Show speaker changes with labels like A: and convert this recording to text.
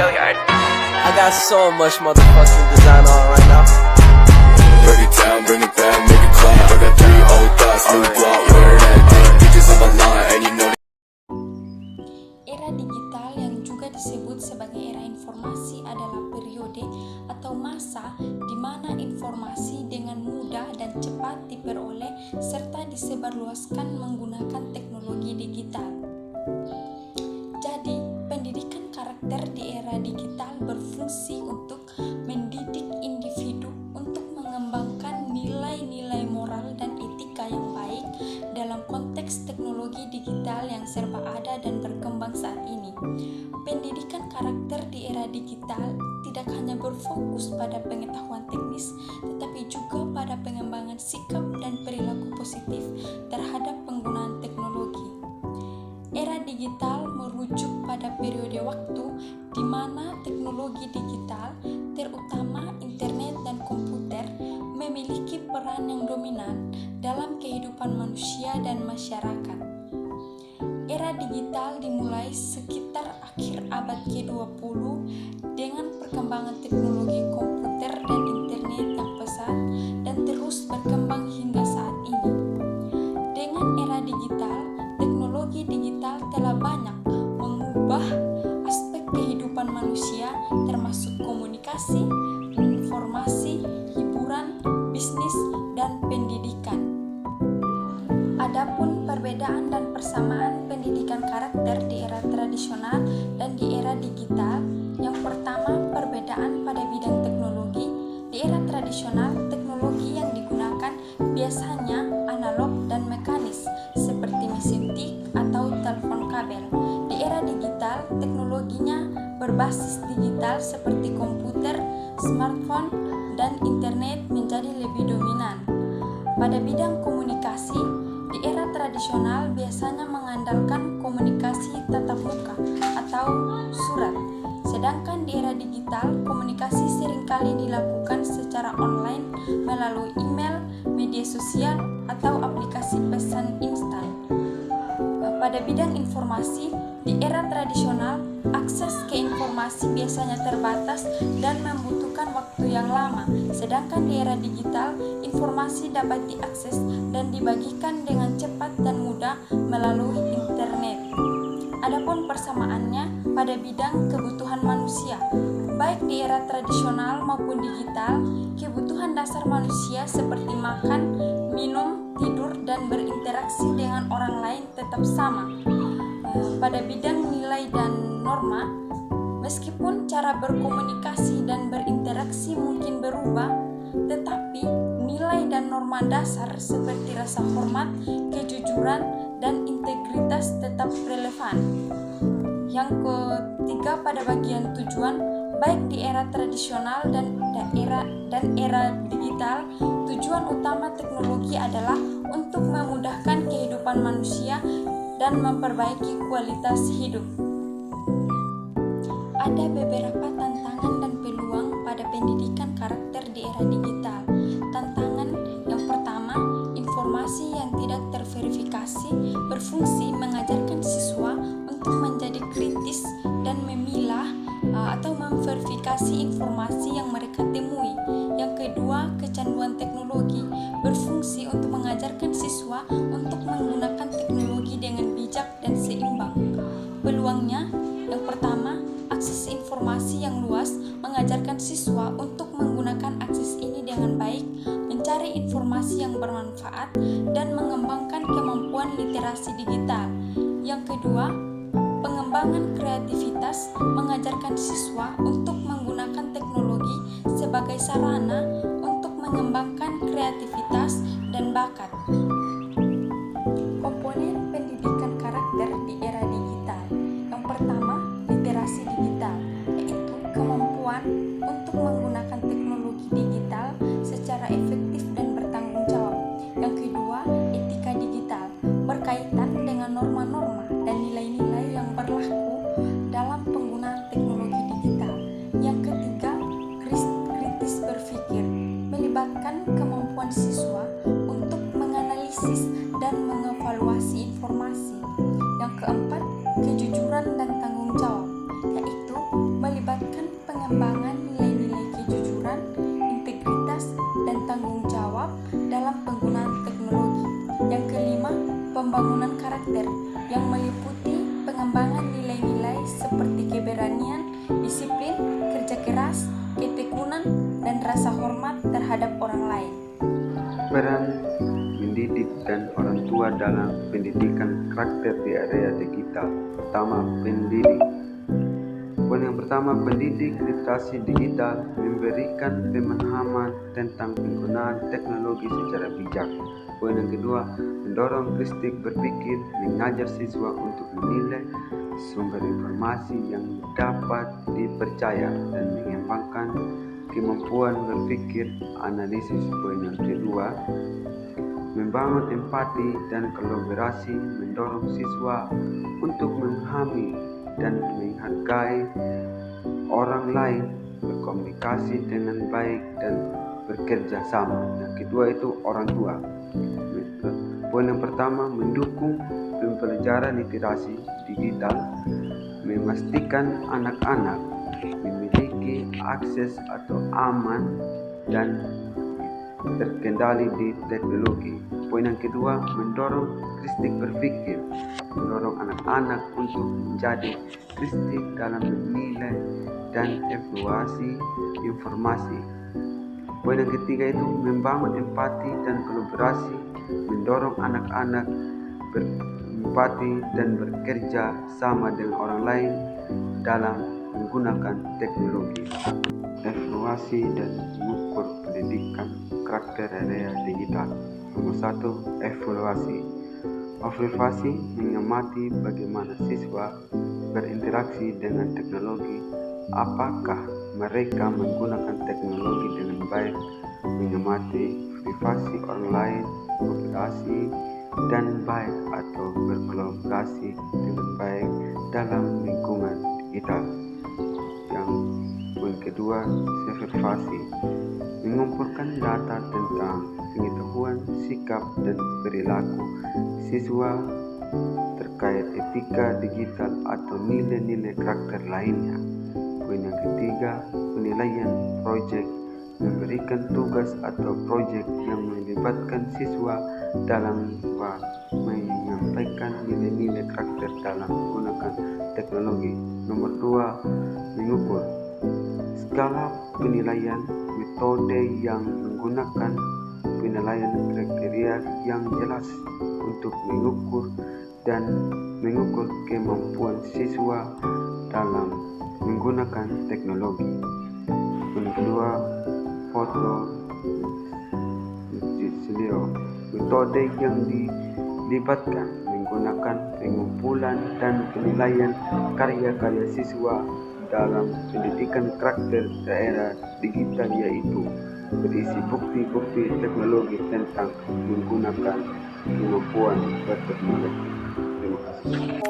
A: I got so much motherfucking design on right now.
B: Break it down, bring it back, make it clap. I got 3 old thoughts, new guap, wear that thing. Bitches on my line, and you know.
C: Era digital yang juga disebut sebagai era informasi adalah periode atau masa di mana informasi dengan mudah dan cepat diperoleh serta disebarluaskan menggunakan teknologi digital. Jadi, pendidikan karakter di era digital berfungsi untuk mendidik individu untuk mengembangkan nilai-nilai moral dan etika yang baik dalam konteks teknologi digital yang serba ada dan berkembang saat ini. Pendidikan karakter di era digital tidak hanya berfokus pada pengetahuan teknis, tetapi juga pada pengembangan sikap dan perilaku positif terhadap penggunaan teknologi. Era digital merujuk pada periode waktu di mana teknologi digital, terutama internet dan komputer, memiliki peran yang dominan dalam kehidupan manusia dan masyarakat. Era digital dimulai sekitar akhir abad ke-20 dengan perkembangan teknologi komputer dan internet yang pesat dan terus berkembang hingga saat ini. Dengan era digital, teknologi digital telah banyak mengubah aspek kehidupan manusia termasuk komunikasi, informasi, hiburan, bisnis, dan pendidikan. Adapun perbedaan dan persamaan pendidikan karakter di era tradisional dan di era digital, yang pertama perbedaan pada bidang teknologi. Di era tradisional, teknologi yang digunakan biasanya analog dan mekanis seperti mesin tik atau telepon kabel. Di era digital, teknologinya berbasis digital seperti komputer, smartphone, dan internet menjadi lebih dominan. Pada bidang komunikasi, di era tradisional biasanya mengandalkan komunikasi tatap muka atau surat, sedangkan di era digital komunikasi seringkali dilakukan secara online melalui email, media sosial, atau aplikasi pesan instan. Pada bidang informasi, di era tradisional akses ke informasi biasanya terbatas dan membutuhkan waktu yang lama, sedangkan di era digital informasi dapat diakses dan dibagikan dengan cepat dan mudah melalui internet. Adapun persamaannya pada bidang kebutuhan manusia, baik di era tradisional maupun digital, kebutuhan dasar manusia seperti makan, minum, tidur, dan berinteraksi dengan orang lain tetap sama. Pada bidang nilai dan norma, meskipun cara berkomunikasi dan berinteraksi mungkin berubah, tetapi nilai dan norma dasar seperti rasa hormat, kejujuran, dan integritas tetap relevan. Yang ketiga, pada bagian tujuan, baik di era tradisional dan era digital, tujuan utama teknologi adalah untuk memudahkan kehidupan manusia dan memperbaiki kualitas hidup. Ada beberapa tantangan dan peluang pada pendidikan karakter di era digital. Tantangan yang pertama, informasi yang tidak terverifikasi berfungsi mengajarkan siswa untuk menjadi kritis dan memilah atau memverifikasi informasi yang mereka temui. Yang kedua, kecanduan teknologi berfungsi untuk mengajarkan siswa untuk menggunakan teknologi dengan bijak dan seimbang. Peluangnya, yang pertama, akses informasi yang luas mengajarkan siswa untuk menggunakan akses ini dengan baik, mencari informasi yang bermanfaat, dan mengembangkan kemampuan literasi digital. Yang kedua, pengembangan kreativitas mengajarkan siswa untuk menggunakan teknologi sebagai sarana untuk mengembangkan kreativitas dan bakat. Komponen pendidikan karakter di era digital. Yang pertama, literasi digital, yaitu kemampuan untuk menggunakan teknologi digital secara efektif dan bertanggung jawab. Yang kedua, etika digital, berkaitan dengan norma-norma dan nilai-nilai yang berlaku dalam penggunaan teknologi digital. Yang ketiga, kritis berpikir, melibatkan kemampuan siswa untuk menganalisis
D: dalam pendidikan karakter di area digital. Pertama, pendidik. Poin yang pertama, pendidik literasi digital memberikan pemahaman tentang penggunaan teknologi secara bijak. Poin yang kedua, mendorong kritik berpikir, mengajar siswa untuk menilai sumber informasi yang dapat dipercaya dan mengembangkan kemampuan berpikir analisis. Poin yang kedua, membangun empati dan kolaborasi, mendorong siswa untuk memahami dan menghargai orang lain, berkomunikasi dengan baik dan bekerja sama. Yang kedua itu orang tua. Poin yang pertama, mendukung pembelajaran literasi digital, memastikan anak-anak memiliki akses atau aman dan terkendali di teknologi. Poin yang kedua, mendorong kritik berpikir, mendorong anak-anak untuk menjadi kritik dalam menilai dan evaluasi informasi. Poin yang ketiga itu membangun empati dan kolaborasi, mendorong anak-anak berempati dan bekerja sama dengan orang lain dalam menggunakan teknologi. Evaluasi dan mengukur pendidikan karakter area digital. Nomor 1, evaluasi. Observasi mengamati bagaimana siswa berinteraksi dengan teknologi, apakah mereka menggunakan teknologi dengan baik, mengamati privasi orang lain, kooperasi dan baik atau berkolaborasi dengan baik dalam lingkungan digital. Yang poin kedua, observasi mengumpulkan data tentang pengetahuan, sikap dan perilaku siswa terkait etika digital atau nilai-nilai karakter lainnya. Poin yang ketiga, penilaian proyek, memberikan tugas atau proyek yang melibatkan siswa dalam menyampaikan nilai-nilai karakter dalam menggunakan teknologi. Nomor 2, mengukur. Skala penilaian, metode yang menggunakan penilaian kriteria yang jelas untuk mengukur dan mengukur kemampuan siswa dalam menggunakan teknologi. Yang kedua, foto video, metode yang dilibatkan menggunakan pengumpulan dan penilaian karya-karya siswa dalam pendidikan karakter daerah digital, yaitu berisi bukti-bukti teknologi tentang menggunakan kemampuan berteknologi. Terima kasih.